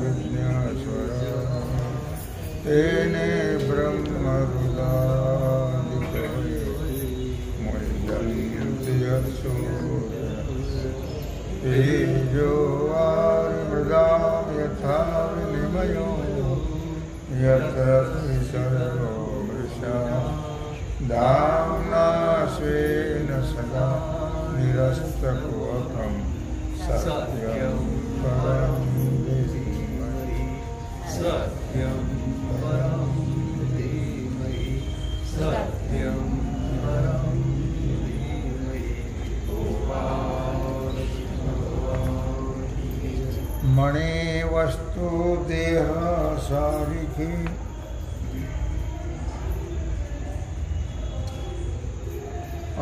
विघ्नेश्वर तेने ब्रह्मरुदादिकवे तेजो वारिमृदां यथा विनिमयो यत्र त्रिसर्गो मृषा धाम्ना स्वेन सदा निरस्तकुहकं सत्यं परं धीमहि सत्यं परं धीमहि सत्यं परं धीमहि मणे वस्तु देह सारिखी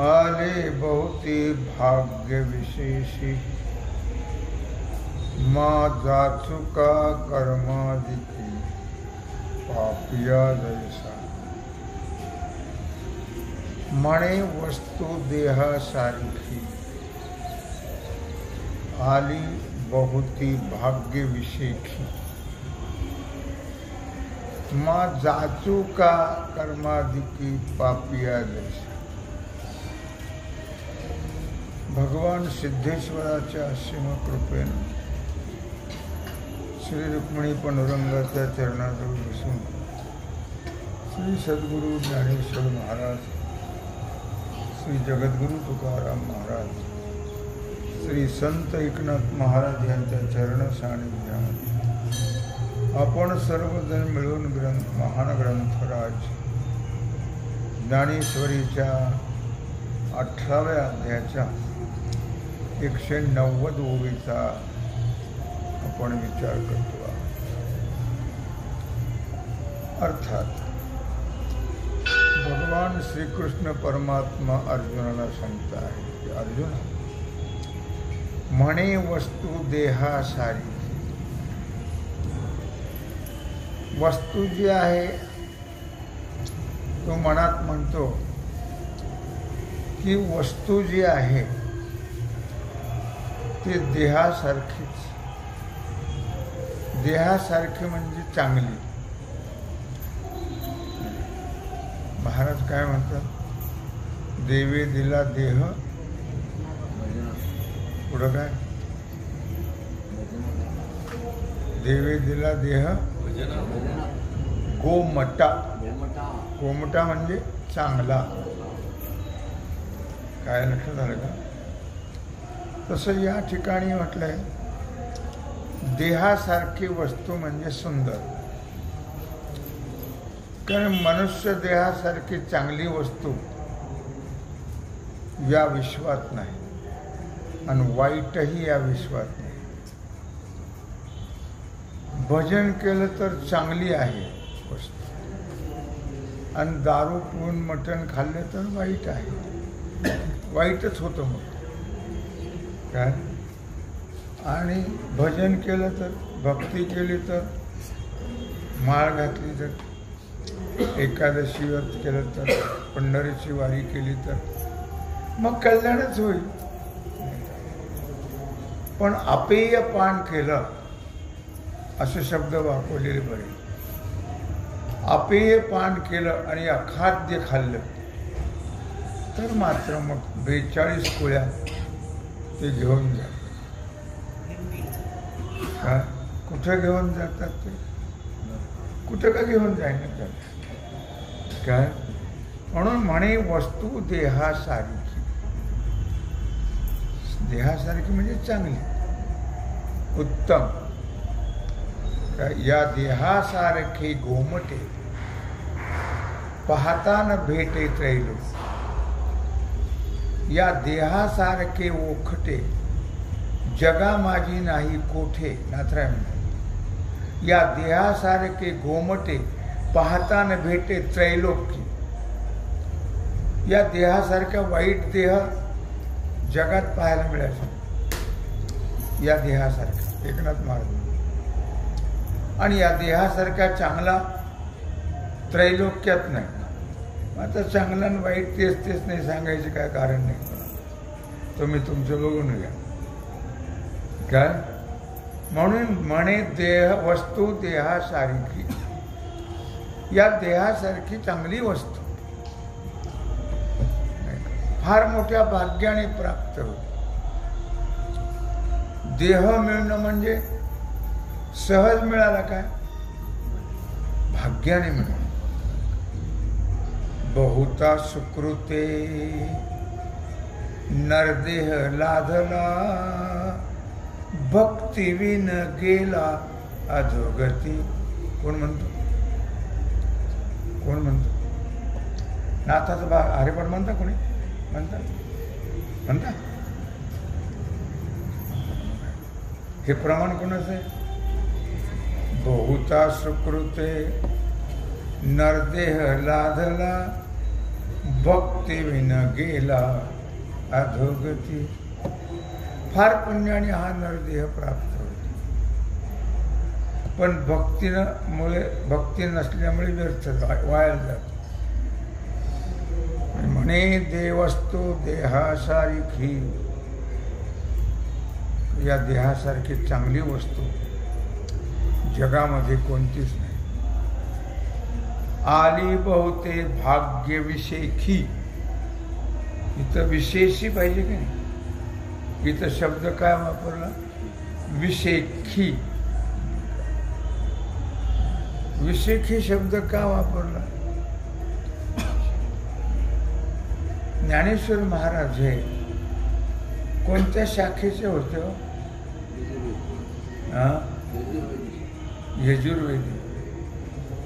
आले बहुती भाग्य विशेषी माँ जाचुका कर्मादिकी पापिया जैसा मणे वस्तु देह सारिखी आली बहुती भाग्य विशेषी माँ जाचुका कर्मादिकी पापिया जैसा भगवान सिद्धेश्वराच्या असीम कृपेने श्री रुक्मिणी पांडुरंगाच्या चरणाजवळ बसून श्री सद्गुरु ज्ञानेश्वर महाराज, श्री जगद्गुरु तुकाराम महाराज, श्री संत एकनाथ महाराज यांच्या चरण सानिध्यात आपण सर्वजण मिळून महान ग्रंथराज ज्ञानेश्वरीच्या 18व्या अध्यायाच्या 190 ओवीचा आपण विचार करतो. अर्थात भगवान श्रीकृष्ण परमात्मा अर्जुनाला सांगत आहे की अर्जुन म्हणे वस्तू देहासारी. वस्तू जी आहे तो मनात म्हणतो की वस्तू जी आहे ते देहासारखीच. देहासारखी म्हणजे चांगली. महाराज काय म्हणतात, देवे दिला देह, पुढं काय, देवे दिला देह गोमटा. गोमटा म्हणजे चांगला. काय लक्षात आलं का? तसं या ठिकाणी म्हटलंय देहासारखी वस्तू म्हणजे सुंदर. कारण मनुष्य देहासारखी चांगली वस्तू या विश्वात नाही आणि वाईटही या विश्वात नाही. भजन केलं तर चांगली आहे वस्तू आणि दारू पिऊन मटण खाल्ले तर वाईट आहे. वाईटच होतं मग काय. आणि भजन केलं तर, भक्ती केली तर, माळ घातली तर, एकादशी व्रत केलं तर, पंढरीची वारी केली तर मग कल्याणच होईल. पण अपेय पान केलं असे शब्द वापरलेले बरे. अपेय पान केलं आणि अखाद्य खाल्लं तर मात्र मग 42 कुळ्या ते घेऊन जातात. काय कुठं घेऊन जातात ते? कुठं का घेऊन जायला काय. म्हणून म्हणे वस्तू देहासारखी. देहासारखी म्हणजे चांगली, उत्तम. या देहासारखे गोमटे पाहता न भेटे त्रैलोक. या देहासारखे ओखटे जगा माझी नाही कोठे. नाथराय म्हणतात या देहासारखे गोमटे पाहता न भेटे त्रैलोक्य. या देहासारखा वाईट देह जगात पाहायला मिळायचा. या देहासारखा एकनाथ महाराज. आणि या देहासारखा चांगला त्रैलोक्यात नाही. आता चांगला आणि वाईट तेच नाही सांगायचे काय कारण नाही. तुम्ही तुमचं बघून घ्या. काय म्हणून म्हणे देह वस्तू देहासारखी, या देहासारखी चांगली वस्तू फार मोठ्या भाग्याने प्राप्त होते. देह मिळणं म्हणजे सहज मिळाला काय, भाग्याने मिळाला. बहुता सुकृते नरदेह लाधला, भक्ती विन गेला अधोगती. कोण म्हणतो, कोण म्हणतो? नाथाचं भाग हरिपाठ म्हणता कोणी म्हणता, म्हणता? हे प्रमाण कोणाचं आहे? बहुता सुकृते नरदेह लाधला, भक्ती विन गेला अधोगती. फार पुण्याने हा नरदेह प्राप्त होतो, पण भक्ती नसल्यामुळे व्यर्थ वाया जातो. म्हणे देवस्तू देहासारखी, या देहासारखी चांगली वस्तू जगामध्ये कोणतीच नाही. आली बहुते भाग्य विशेखी. इथं विशेषी पाहिजे की नाही? इथं शब्द काय वापरला? विशेखी. विशेखी शब्द का वापरला? ज्ञानेश्वर महाराज हे कोणत्या शाखेचे होते हो? यजुर्वेदी.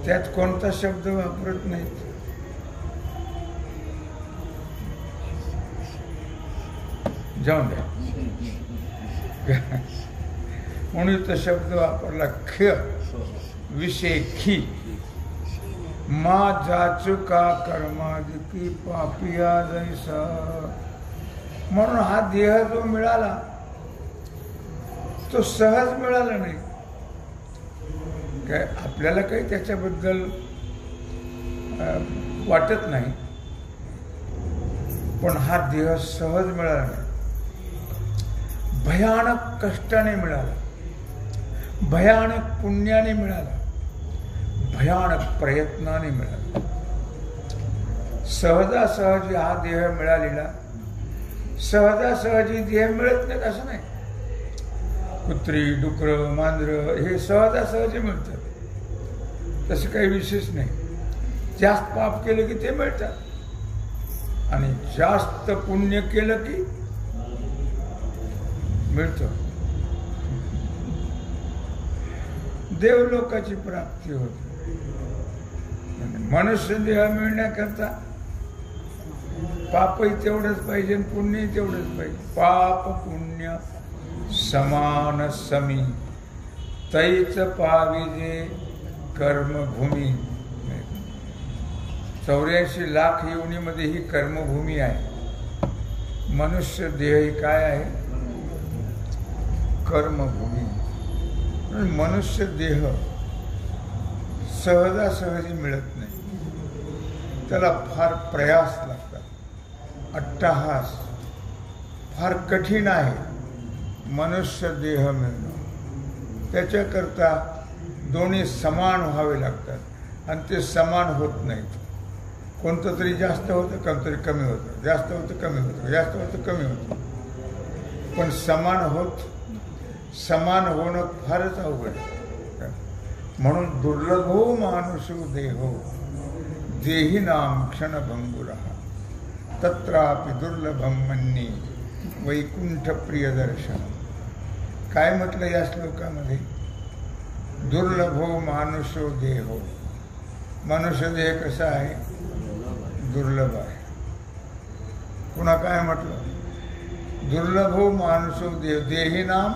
त्यात कोणता शब्द वापरत नाहीत. जाऊन द्या. म्हणून तो शब्द वापरला ख, विशेखी. मा जाचुका कर्मादिकी पापिया जैसा. म्हणून हा देह जो मिळाला तो सहज मिळाला नाही. काय आपल्याला काही त्याच्याबद्दल वाटत नाही, पण हा देह सहज मिळाला नाही. भयानक कष्टाने मिळाला, भयानक पुण्याने मिळाला, भयानक प्रयत्नाने मिळाला. सहजासहजी हा देह मिळालेला, सहजासहजी देह मिळत नाही असं नाही. कुत्री, डुकर, मांजर हे सहजासहजी मिळतात, तसं काही विशेष नाही. जास्त पाप केलं की ते मिळतात आणि जास्त पुण्य केलं की मिळतं. देवलोकाची प्राप्ती होते. मनुष्य देह मिळण्याकरता पापही तेवढंच पाहिजे, पुण्यही तेवढंच पाहिजे. पाप पुण्य समान समी, तैच पाविजे कर्मभूमी. 84 लाख योनीमध्ये ही कर्मभूमी आहे. मनुष्य देह ही काय आहे? कर्मभूमी. मनुष्य देह सहजासहजी मिळत नाही, त्याला फार प्रयास लागतात, अट्टहास. फार कठीण आहे मनुष्य देह मिळणं. त्याच्याकरता दोन्ही समान व्हावे लागतात आणि ते समान होत नाहीत. कोणतं तरी जास्त होतं, कोणतरी कमी होतं, जास्त होतं कमी होतं, जास्त होतं कमी होतं. पण समान होणं फारच अवघड आहे. म्हणून दुर्लभो मानुषो देहो देही नाम क्षणभंगुरा, तत्रापि दुर्लभम मन्ये वैकुंठ प्रियदर्शन. काय म्हटलं या श्लोकामध्ये? दुर्लभो मानुषो देहो. मनुष्य देह कसा आहे? दुर्लभ आहे. पुन्हा काय म्हटलं? दुर्लभो मानुषो देह देही नाम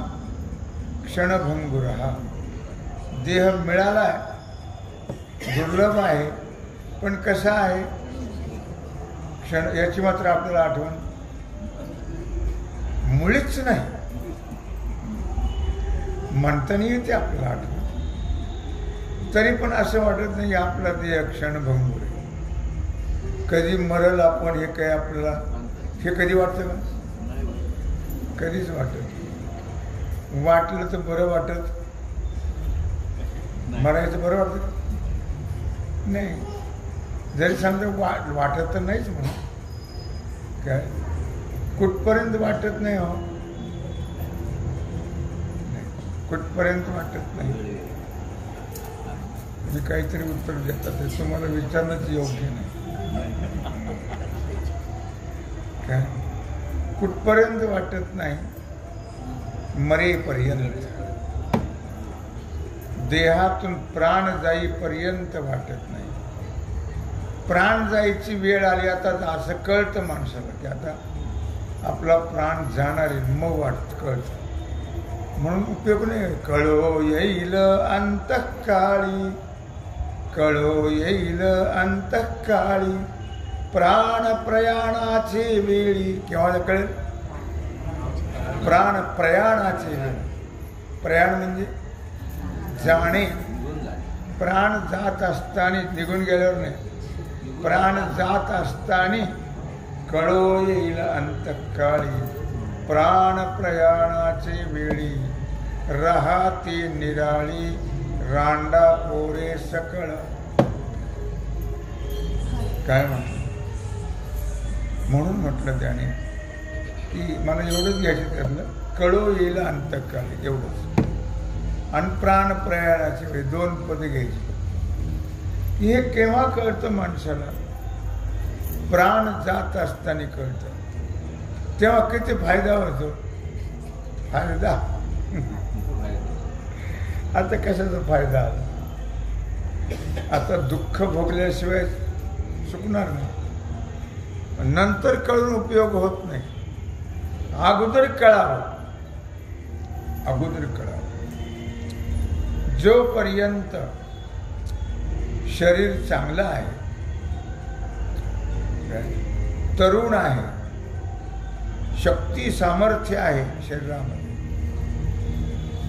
क्षणभंगुरा. देह मिळाला दुर्लभ आहे, पण कसा आहे? क्षण. याची मात्र आपल्याला आठवण मुळीच नाही. म्हणताना येते आपल्याला आठवण, तरी पण असं वाटत नाही आपला देह क्षणभंगुर आहे. कधी मरल आपण हे काय आपल्याला हे कधी वाटतं का? कधीच वाटत. वाटलं तर बरं वाटत, मरायचं बरं वाटत नाही. जरी समजा वाटत तर नाहीच म्हणून काय, कुठपर्यंत वाटत नाही हो, कुठपर्यंत वाटत नाही. मी काहीतरी उत्तर देतात ते तुम्हाला विचारणंच योग्य नाही. काय कुठपर्यंत वाटत नाही, मरेपर्यंत, देहातून प्राण जाईपर्यंत वाटत नाही. प्राण जायची वेळ आली आता असं कळतं माणसाला की आता आपला प्राण जाणार आहे, मग कळतं. म्हणून उपयोग नाही. कळो येईल अंतःकाळी, कळो येईल अंतःकाळी, प्राण प्रयाणाचे वेळी. केव्हा कळेल? प्राण प्रयाणाचे वेळी. प्रयाण म्हणजे जाणे. प्राण जात असताना, निघून गेल्यावर नाही, प्राण जात असताना कळो येईल अंतःकाळी, प्राण प्रयाणाचे वेळी, राहते निराळी रांडा पोरे सकळ. काय म्हणतो? म्हणून म्हटलं त्याने की मला एवढंच घ्यायचं त्यातलं, कळो येईल अंतःकाळी एवढंच, आणि प्राण प्रयाणाचे वेळी 2 पदे घ्यायची. हे केव्हा कळतं माणसाला? प्राण जात असताना कळतं. तेव्हा किती फायदा होतो? फायदा आता कशाचा फायदा आला? आता दुःख भोगल्याशिवाय सुटणार नाही. नंतर कळून उपयोग होत नाही. अगोदर कळावं, अगोदर कळावं. जोपर्यंत शरीर चांगलं आहे, तरुण आहे, शक्ती सामर्थ्य आहे शरीरामध्ये,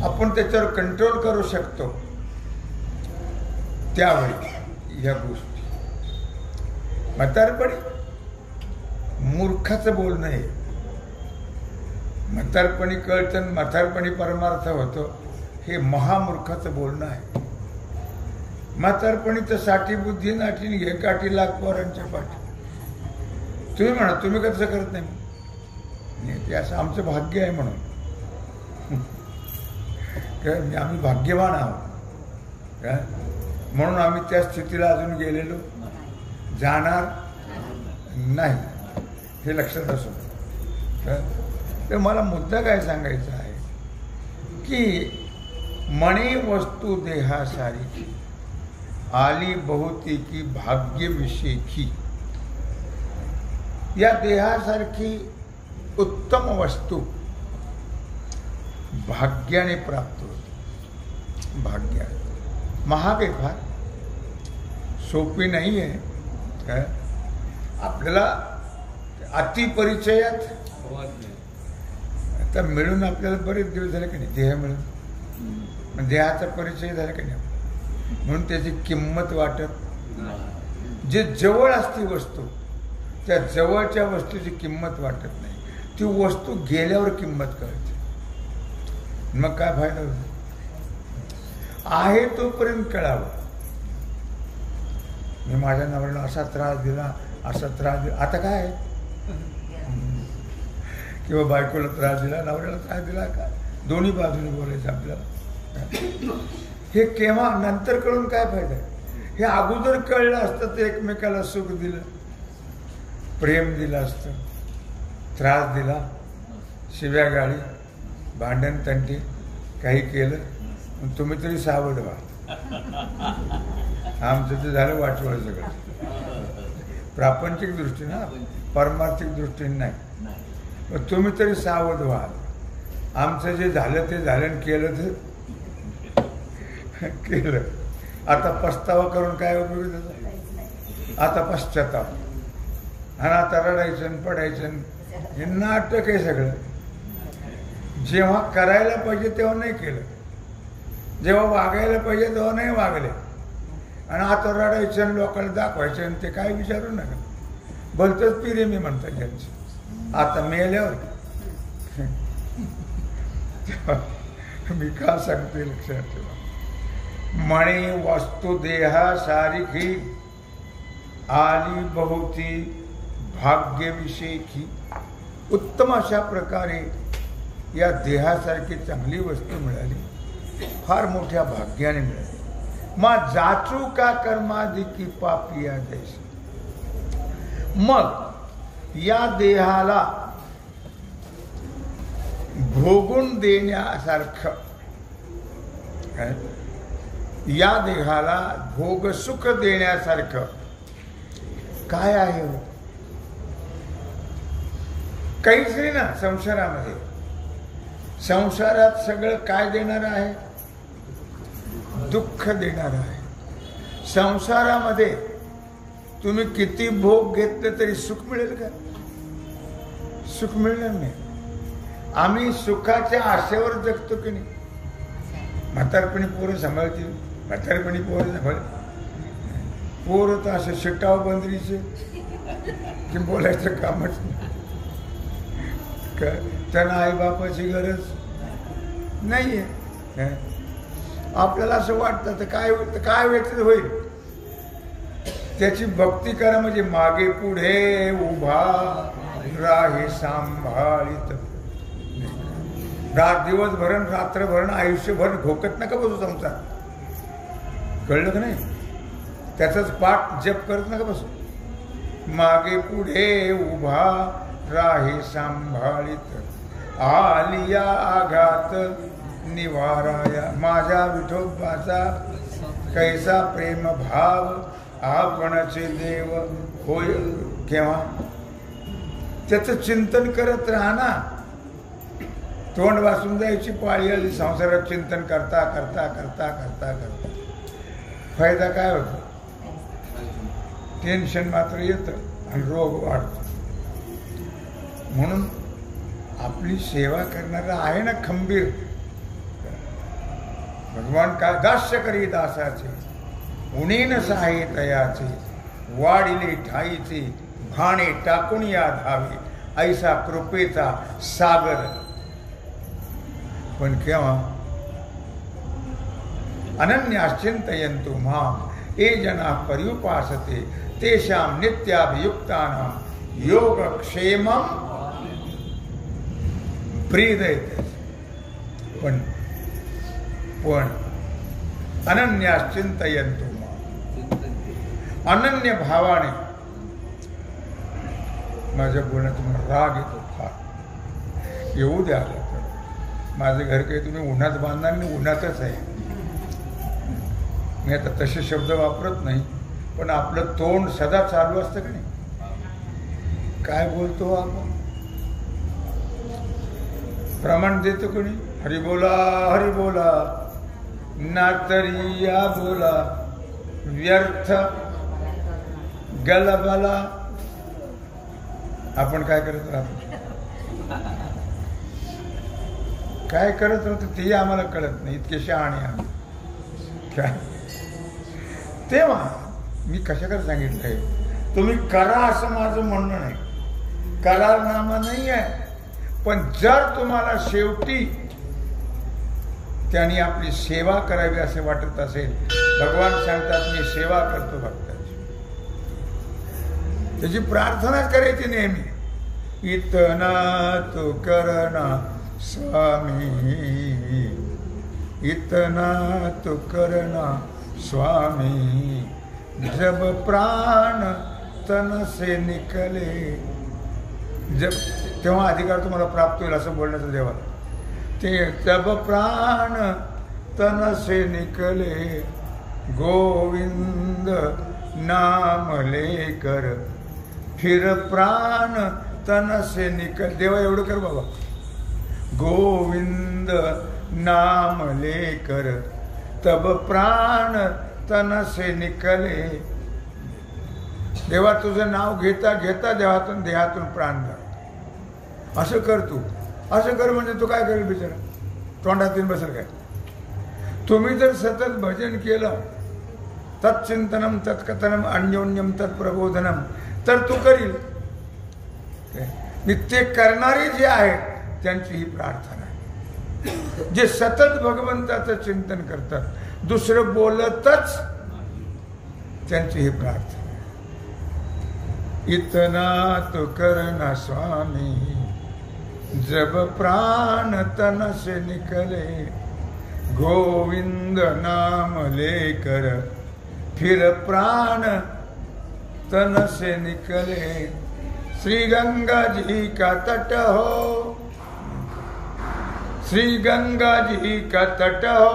आपण त्याच्यावर कंट्रोल करू शकतो, त्यावेळी या गोष्टी. म्हातारपणी मूर्खाचं बोलणं आहे. म्हातारपणी कळतं, म्हातारपणी परमार्थ होतो, हे महामूर्खाचं बोलणं आहे. म्हातारपणी तर साठी बुद्धी नाटी घे काठी लाख पोरांच्या पाठी. तुम्ही म्हणा तुम्ही कसं करत नाही, ते असं आमचं भाग्य आहे म्हणून. आम्ही भाग्यवान आहोत काय, म्हणून आम्ही त्या स्थितीला अजून गेलेलो जाणार नाही, हे लक्षात असो. तर मला मुद्दा काय सांगायचा आहे की मणी वस्तू देहासारी आली बहुतेकी भाग्यविषयी. या देहासारखी उत्तम वस्तू भाग्याने प्राप्त होते. भाग्य महाग आहे, फार सोपी नाही आहे. काय आपल्याला अतिपरिचयात आता मिळून आपल्याला बरेच दिवस झाले की नाही, देह मिळून देहाचा परिचय झाला की नाही, म्हणून त्याची किंमत वाटत. जे जवळ असती वस्तू, त्या जवळच्या वस्तूची किंमत वाटत नाही. ती वस्तू गेल्यावर किंमत कळते. मग काय फायदा होतो? आहे तोपर्यंत कळावं. मी माझ्या नवऱ्याला असा त्रास दिला, असा त्रास दिला, आता काय किंवा बायकोला त्रास दिला, नवऱ्याला त्रास दिला, का दोन्ही बाजूने बोलायचं आपल्याला. हे केव्हा नंतर कळून काय फायदा? हे अगोदर कळलं असतं तर एकमेकाला सुख दिलं, प्रेम दिलं असतं, त्रास दिला, शिव्या गाळी, भांडण तंटी काही केलं, तुम्ही तरी सावध व्हा. आमचं ते झालं वाटवळ सगळं, प्रापंचिक दृष्टीने, परमार्थिक दृष्टीने नाही. पण तुम्ही तरी सावध व्हाल. आमचं जे झालं ते झालं, केलं ते केलं. आता पस्तावा करून काय उपयोग त्याचा? आता पश्चाताप, आणि आता रडायचं पडायचं, हे नाटक आहे सगळं. जेव्हा करायला पाहिजे तेव्हा नाही केलं, जेव्हा वागायला पाहिजे तेव्हा नाही वागले, आणि आता रडायचं आणि लोकांना दाखवायचं, आणि ते काय विचारू नका. भलतंच पिरे मी म्हणतात यांचं. आता मेल्यावर मी का सांगते लक्षात ठेवा. म्हणे वस्तू देहा सारिखी आली बहुती भाग्यविषयी. उत्तम अशा प्रकारे या देहासारखी चांगली वस्तू मिळाली, फार मोठ्या भाग्याने मिळाली. मा जाचू का कर्माधिकी पापिया जैसे. मग या देहाला भोगून देण्यासारखं, या देहाला भोग सुख देण्यासारखं काय आहे? काहीच नाही ना संसारामध्ये. संसारात सगळं काय देणार आहे? दुःख देणार आहे. संसारामध्ये तुम्ही किती भोग घेतले तरी सुख मिळेल का? सुख मिळणार नाही. आम्ही सुखाच्या आशेवर जगतो की नाही. म्हातारपणी पोरं सांभाळतील, म्हातारपणी पोरं सांभाळ. पोरं तर असं शिटाव बंदरीचे की बोलायचं कामच नाही. त्यांना आई बापाची गरज नाहीये. आपल्याला असं वाटतं तर काय व्यतीत होईल. त्याची भक्ती करा म्हणजे मागे पुढे उभा राहे सांभाळीत. दिवसभरण रात्रभरण आयुष्यभर घोकत नका बसू संसार. कळलं का नाही? त्याचाच पाठ जप करत नका बसू. मागे पुढे उभा राहे सांभाळीत आलिया आघात निवाराया. माझ्या विठोबाचा कैसा प्रेम भाव आपणचे देव होय केव्हा. त्याचं चिंतन करत राहना. तोंड वाचून जायची पाळी आली. संसारात चिंतन करता करता करता करता करता फायदा काय होतो? टेन्शन मात्र येतं आणि रोग वाढतो. म्हणून आपली सेवा करणारा आहे ना खंबीर. भगवान काय दास्य करी दासाचे उणीन साहे तयाचे वाढिले ठाईचे भाणे टाकून या धावे ऐसा कृपेचा सागर. पण केव्हा? अनन्याश्चिंतयन्तु मां ये जना पर्युपासते तेषां नित्याभियुक्तानां योगक्षेमं प्रीदयते. पण अनन्याश्चिंतयन्तु मां, अनन्य भावाने. माझ्या बोलण्यात तुम्हाला राग येतो फार. येऊ द्या. माझं घर काही तुम्ही उन्हात बांधणार नाही, उन्हातच आहे. मी आता तसे शब्द वापरत नाही, पण आपलं तोंड सदा चालू असतं की नाही. काय बोलतो आपण? प्रमाण देतो कोणी? हरी बोला ना तरी या बोला व्यर्थ गलबला. आपण काय करत राहतो? काय करत राहतो ते आम्हाला कळत नाही. इतके शहाणे आम्ही. काय तेव्हा मी कशाकडे सांगितलंय? तुम्ही करा असं माझं म्हणणं नाही. करारनामा नाही आहे. पण जर तुम्हाला शेवटी त्यांनी आपली सेवा करावी असे वाटत असेल, भगवान सांगतात मी सेवा करतो भक्ताची. त्याची प्रार्थनाच करायची नेहमी. इतना तू करना स्वामी, इतना तू करना स्वामी, जब प्राण तन से निकले. जब तेव्हा अधिकार तुम्हाला प्राप्त होईल असं बोलण्याचं देवाला. ते जब प्राण तन से निकले गोविंद नाम लेकर फिर प्राण तन से निकल. देवा एवढं कर बाबा. गोविंद नाम लेकर तब प्राण तन से निकले. देवा तुझं नाव घेता घेता देहातून प्राण जा. असं कर तू. असं कर म्हणजे तू काय करेल बिचारा? तोंडात येऊन बसेल काय? तुम्ही जर सतत भजन केलं, तत्चिंतनम तत्कथनम अन्योन्यम तत्प्रबोधनम, तर तू करील. ते करणारे जे आहेत त्यांची ही प्रार्थना आहे. जे सतत भगवंताचं चिंतन करतात, दुसरं बोलतच त्यांची ही प्रार्थना. इतना तो करना स्वामी, जब प्राण तन से निकले, गोविंद नाम लेकर फिर प्राण तन से निकले. श्री गंगा जी का तट हो, श्री गंगा जी का तट हो,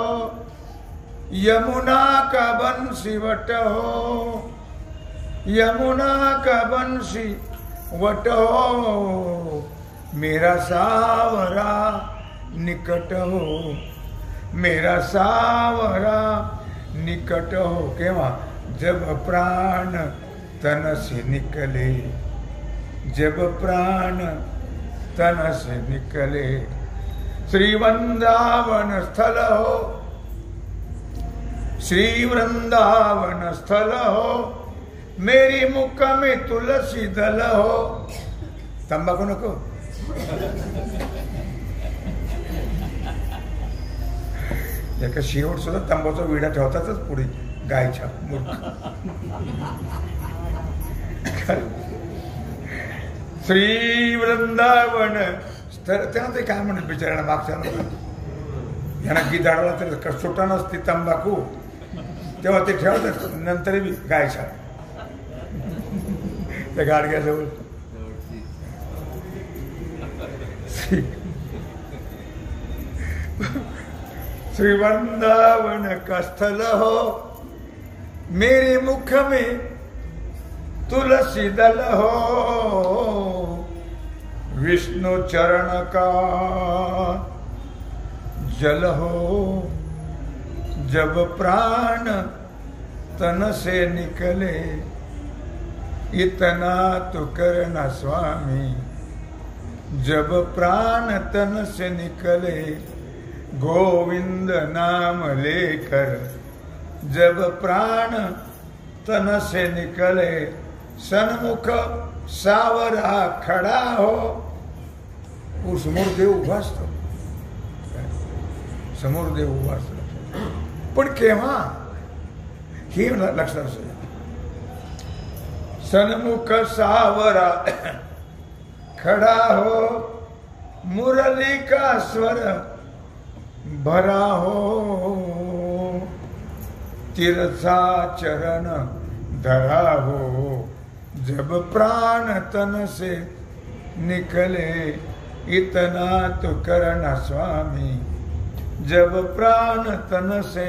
यमुना का बंसी वट हो, यमुना का बंसी वट हो, मेरा सावरा निकट हो, मेरा सावरा निकट हो. केव्हा? जब प्राण तन से निकले, जब प्राण तन से निकले. श्री वृंदावन स्थल हो, श्री वृंदावन स्थल हो, मेरी मुख में तुलसी दल हो. तंबाखू नको. एका शेवट सुद्धा तंबाचा विडा ठेवतातच पुढे गायच्या मूर्ख. श्री वृंदावन त्यांना ते काय म्हणत बिचारायला मागच्या यांना गिदाडला तर सुटा नसते तंबाखू, तेव्हा ते ठेवतात. नंतर बी गायच्या त्या गाडग्याजवळ. श्री वृंदावन का स्थल हो, मेरे मुख में तुलसी दल हो, विष्णु चरण का जल हो, जब प्राण तन से निकले, इतना तो करना स्वामी, जब प्राण तन से निकले, गोविंद नाम लेकर जब प्राण तन से निकले, सन्मुख सावरा खडा हो. समोर देव उभा असतो, समोर देव उभा असतो. पण केव्हा हे लक्षात असू द्या. सन्मुख सावरा खडा हो, मुरली का स्वर भरा हो, तिरसा चरण धरा हो, जब प्राण तन से निकले, इतना तो करना स्वामी, जब प्राण तन से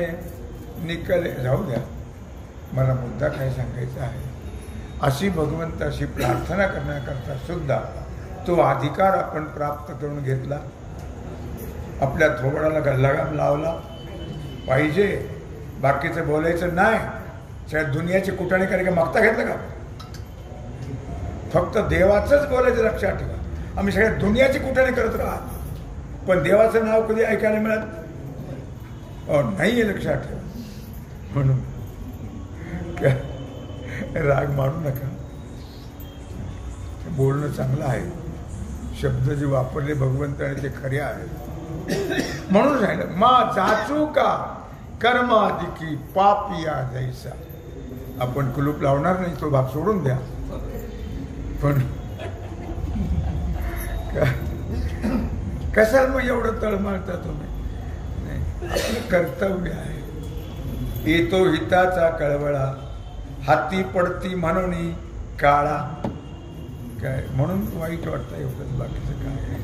निकले. जाऊ द्या, मला मुद्दा काय सांगायचा आहे. अशी भगवंताशी प्रार्थना करण्याकरता सुद्धा तो अधिकार आपण प्राप्त करून घेतला. आपल्या थोबडाला लगाम लावला पाहिजे, बाकीचं बोलायचं नाही. शायद दुनियाची कुटाणी करायला मागता घेतलं का? फक्त देवाचंच बोलायचं. लक्षात ठेवा, आम्ही सगळ्या दुनियाची कुटाणी करत राहत, पण देवाचं नाव कधी ऐकायला मिळत नाहीये. लक्षात ठेवा. म्हणून राग मारू नका. बोलणं चांगलं आहे, शब्द जे वापरले भगवंताने ते खरे आहेत. म्हणून सांगितलं, मा जाचू का कर्माधिकी पापिया जैसा. आपण कुलूप लावणार नाही, तो भाग सोडून द्या. पण कशाला मग एवढं तळमळता तुम्ही? नाही, आपलं कर्तव्य आहे. येतो हिताचा कळवळा, हाती पडती म्हणून काळा. काय म्हणून वाईट वाटतं एवढंच, बाकीचं काय आहे.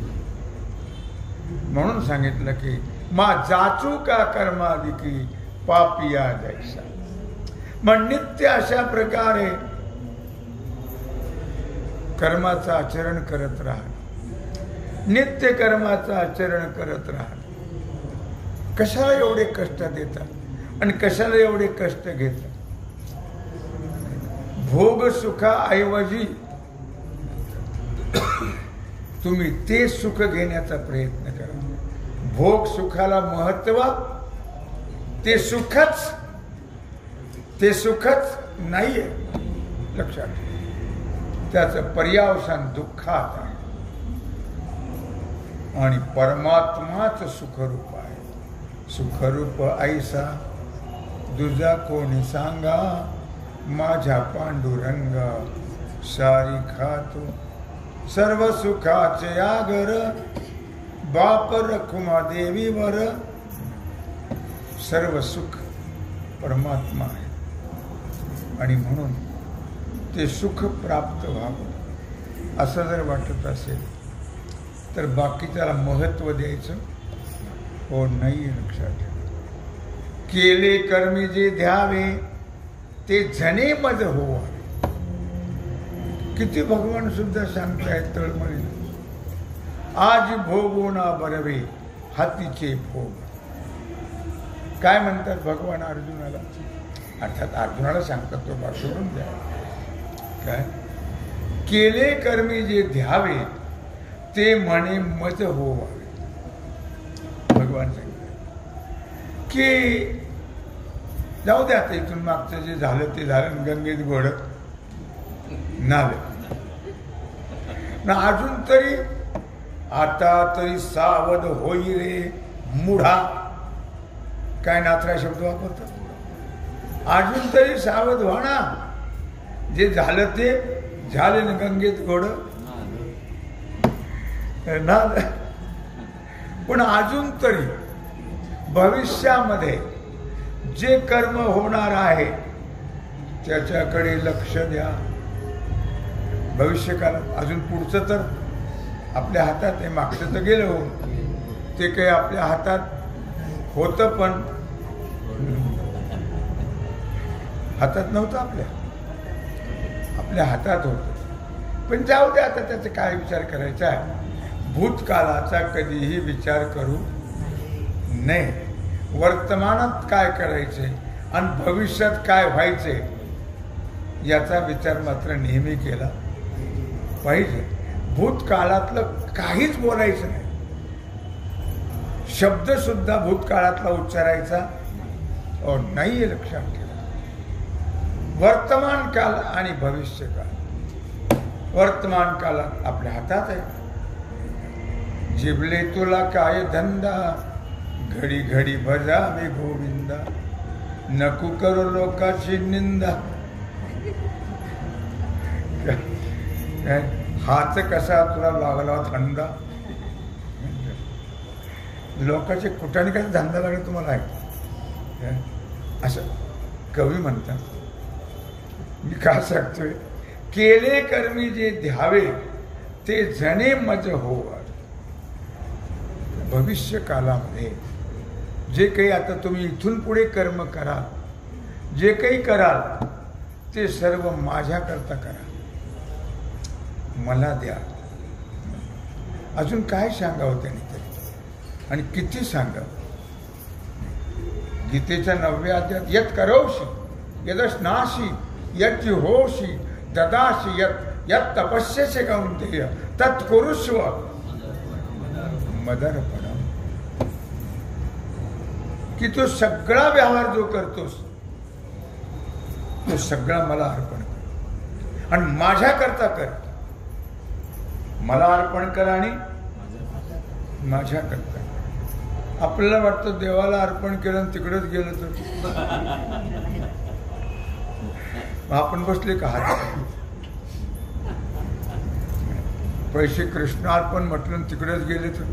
म्हणून सांगितलं की मा जाचू का कर्माधिकी पापिया जैसा. मग नित्य अशा प्रकारे कर्माचं आचरण करत राहा, नित्य कर्माचं आचरण करत राहा. कशाला एवढे कष्ट देतात आणि कशाला एवढे कष्ट घेतात? भोग सुखाऐवजी तुम्ही ते सुख घेण्याचा प्रयत्न करा. भोग सुखाला महत्व, ते सुखच नाहीये. लक्षात ठेवा, त्याचं पर्यावसान दुःखात आहे. आणि परमात्माच सुखरूप आहे. सुखरूप ऐसा दुजा कोणी सांगा, माझ्या पांडुरंग सारी खातो सर्व सुखाचे आगर, बाप रखुमा देवीवर. सर्व सुख परमात्मा आहे आणि म्हणून ते सुख प्राप्त व्हावं असं जर वाटत असेल तर बाकीच्याला महत्व द्यायचं हो नाही. लक्षात ठेवा, केले कर्मी जे द्यावे ते जने मज होवावे. किती भगवान सुद्धा सांगतायत तळमळीने, आज भोगो ना बरवे हातीचे भोग. काय म्हणतात भगवान अर्जुनाला? अर्थात अर्जुनाला सांगतात, तो बा सोडून द्या. काय केले कर्मी जे द्यावे ते म्हणे मज होवावे. भगवान सांगतात की जाऊ द्या, आता इथून मागचं जे झालं ते झालं, गंगेत घोड नावे ना. अजून तरी आता तरी सावध होई रे मुढा. काय नाथरा शब्द वापरतात. अजून तरी सावध व्हा ना, जे झालं ते झाले ना. गंगेत घोड ना. पण अजून तरी भविष्यामध्ये जे कर्म होणार आहे त्याच्याकडे लक्ष द्या. भविष्यकाळात अजून पुढचं तर आपल्या हातात आहे, मागचं तर गेलं हो, ते काही आपल्या हातात होतं पण हातात नव्हतं. आपल्या हातात होतं पण जाऊ दे. आता त्याचा काय विचार करायचा आहे? भूतकाळाचा कधीही विचार करू नये. वर्तमानात काय करायचे आणि भविष्यात काय व्हायचे याचा विचार मात्र नेहमी केला पाहिजे. भूतकाळातलं काहीच बोलायचं नाही. शब्द सुद्धा भूतकाळातला उच्चारायचा नाही. लक्षात ठेवा, वर्तमान काल आणि भविष्य काळ. वर्तमान काळात आपल्या हातात आहे. जिबले तुला काय धंदा, घडी घडी भजावे गोविंदा, नको करो लोकाची निंदा. हात कसा तुला लागला थंडा. लोकांचे कुठाने काय धंदा लागला तुम्हाला आहे असं कवी म्हणतात. मी का सांगतोय? केले कर्मी जे द्यावे ते जणे मज होवा. भविष्य कालामध्ये जे काही आता तुम्ही इथून पुढे कर्म करा, जे काही कराल ते सर्व माझ्याकरता करा, मला द्या. अजून काय सांगावं त्यांनी तरी आणि किती सांगावं? गीतेच्या 9व्या अध्यायात यत करोषि यदश्नासि यत जुहोषि ददासि यत यत तपस्यसे कौन्तेय तत्कुरुष्व मदर्पणम. की तो सगळा व्यवहार जो करतोस तो सगळा मला अर्पण कर आणि माझ्याकरता कर. मला अर्पण कर आणि माझ्याकरता. आपल्याला वाटतं देवाला अर्पण केलं आणि तिकडेच गेलं तर आपण बसले का हात? पैसे कृष्णार्पण म्हटलं तिकडेच गेले तर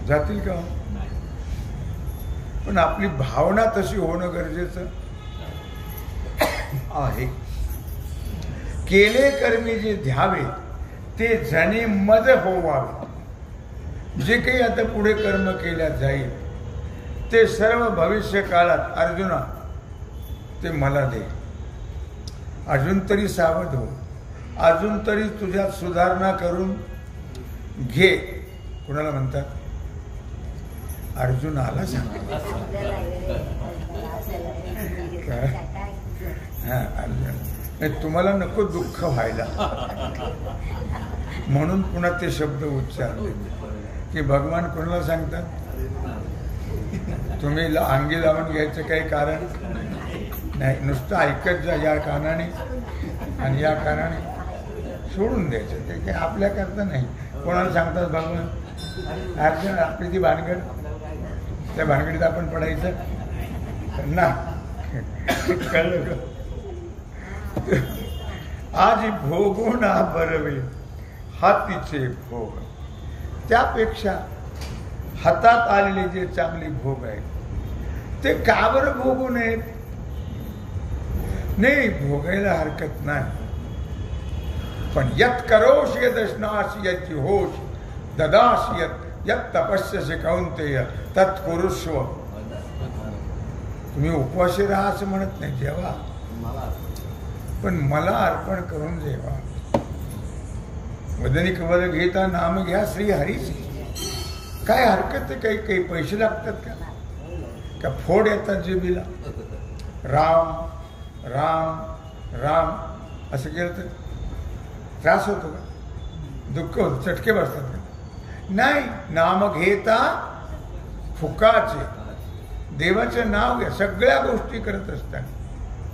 जातील का? पण आपली भावना तशी होणं गरजेचं आहे. केले कर्मी जे द्यावे ते जणे मज होवावे. जे काही आता पुढे कर्म केल्या जाईल ते सर्व भविष्य काळात अर्जुना ते मला दे. अजून तरी सावध हो. अजून तरी तुझ्यात सुधारणा करून घे. कुणाला म्हणतात? अर्जुनाला सांग. हा अर्जुन, तुम्हाला नको दुःख व्हायला म्हणून पुन्हा ते शब्द उच्चारले की भगवान कोणाला सांगतात? तुम्ही अंगी लावून घ्यायचं काही कारण नाही. नुसतं ऐकत जा या कानाने आणि या कानाने सोडून द्यायचं. ते काही आपल्याकरता नाही. कोणाला सांगतात भगवान? अर्जुन आपली ती भानगड, त्या भानगडीत आपण पडायचं ना. कळलं का? आज भोगो ना बरवे हातीचे भोग, त्यापेक्षा हातात आलेले जे चांगले भोग आहेत ते का बरं भोगू नयेत? नाही, भोगायला हरकत नाही, पण यत करोश यदश्नाश यत होश ददाश यत तपस्यसे कौंतेय तत् कुरुष्व. तुम्ही उपवासी राहा असं म्हणत नाही, जेवा, पण मला अर्पण करून जेवा. वदनी कवल घेता नाम घ्या श्री हरीची. काय हरकत आहे? काही पैसे लागतात का फोड येतात जिबीला? राम राम राम असं केलं तर त्रास होतो का? दुःख होतं, चटके बसतात का? नाही. नाम घेता फुकाचे, देवाचं नाव घ्या. सगळ्या गोष्टी करत असताना,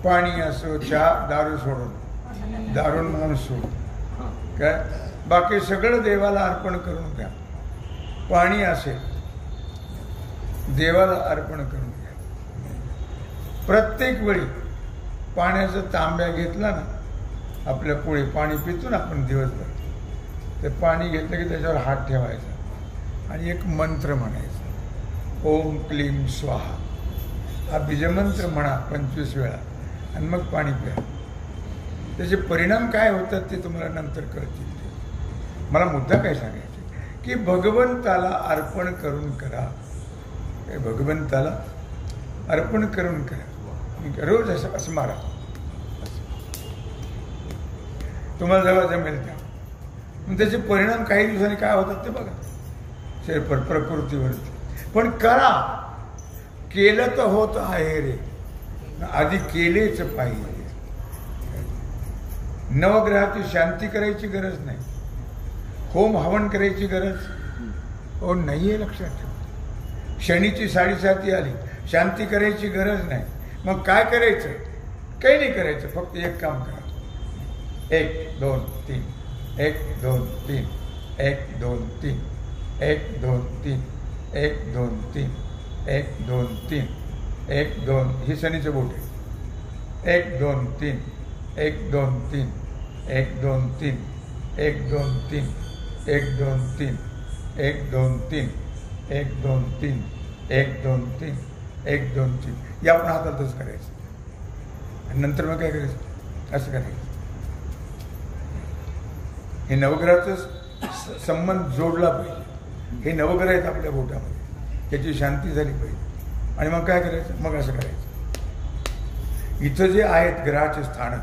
पाणी असो, चहा, दारू सोडून, दारून माणूस सोडून, काय बाकी सगळं देवाला अर्पण करून घ्या. पाणी असेल देवाला अर्पण करून घ्या. प्रत्येक वेळी पाण्याचा तांब्या घेतला ना आपल्या पुढे, पाणी पितो ना आपण दिवसभर, ते पाणी घेतलं की त्याच्यावर हात ठेवायचा आणि एक मंत्र म्हणायचा, ओम क्लीम स्वाहा. हा बीजमंत्र म्हणा 25 वेळा आणि मग पाणी प्या. त्याचे परिणाम काय होतात ते तुम्हाला नंतर कळतील. मला मुद्दा काय सांगायचे की भगवंताला अर्पण करून करा. भगवंताला अर्पण करून करा. रोज असं मारा, तुम्हाला जेव्हा जमेल त्या. मग त्याचे परिणाम काही दिवसांनी काय होतात ते बघा शरीर प्रकृतीवरती. पण करा, केलं तर होत आहे रे, आधी केलेच पाहिजे. नवग्रहाची शांती करायची गरज नाही, होम हवन करायची गरज हो नाहीये. लक्षात ठेवा. शनीची 7:30 आली, शांती करायची गरज नाही. मग काय करायचं? काही नाही करायचं, फक्त एक काम करा. 1 2 3 1 2 3 1 2 3 1 2 3 1 2 3 1 2 3 1 2. ही शनीचं बोट आहे. 1 2 3 1 2 3 1 2 3 1 2 3 1 2 3 1 2 3 1 2 3 1 2 3 1 2 3. या आपण हातातच करायचं आणि नंतर मग काय करायचं? असं करायचं. हे नवग्रहाचा संबंध जोडला पाहिजे. हे नवग्रह आहेत आपल्या बोटामध्ये, त्याची शांती झाली पाहिजे. आणि मग काय करायचं? मग असं करायचं. इथं जे आहेत ग्रहाचे स्थानं,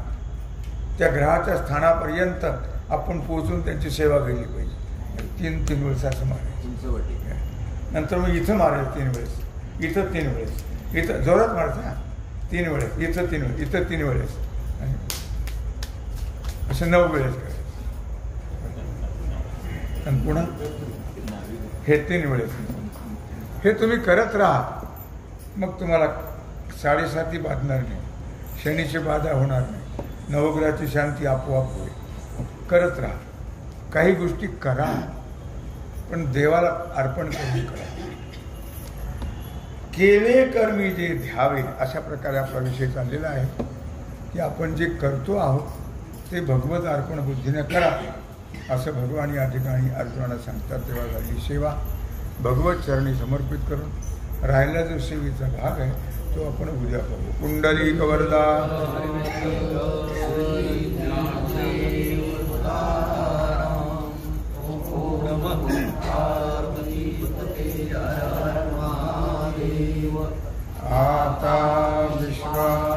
त्या ग्रहाच्या स्थानापर्यंत आपण पोहोचून त्यांची सेवा केली पाहिजे. 3 वेळेस असं मारायचं. नंतर मग इथं मारायचं 3 वेळेस, इथं 3 वेळेस, इथं जोरात मारायचं ना 3 वेळेस, इथं 3 वेळेस, इथं 3 वेळेस, असं 9 वेळेस करायचं. आणि पुन्हा हे 3 वेळेस. हे तुम्ही करत राहा. मग तुम्हाला 7:30 बाधणार नाही, शनीची बाधा होणार नाही, नवग्रहाची शांती आपोआप होईल. करत राहा. काही गोष्टी करा, पण देवाला अर्पण करून करा. केले कर्मी जे ध्यावे, अशा प्रकारे आपला विषय चाललेला आहे की आपण जे करतो आहोत ते भगवत अर्पण बुद्धीने करा, असं भगवान या ठिकाणी अर्जुनाला सांगतात. तेव्हा झाली सेवा भगवत चरणी समर्पित करून. राहिला जो सेवेचा भाग आहे तो आपण उद्या पाहू. पुंडलिक वरदा. आता विश्वा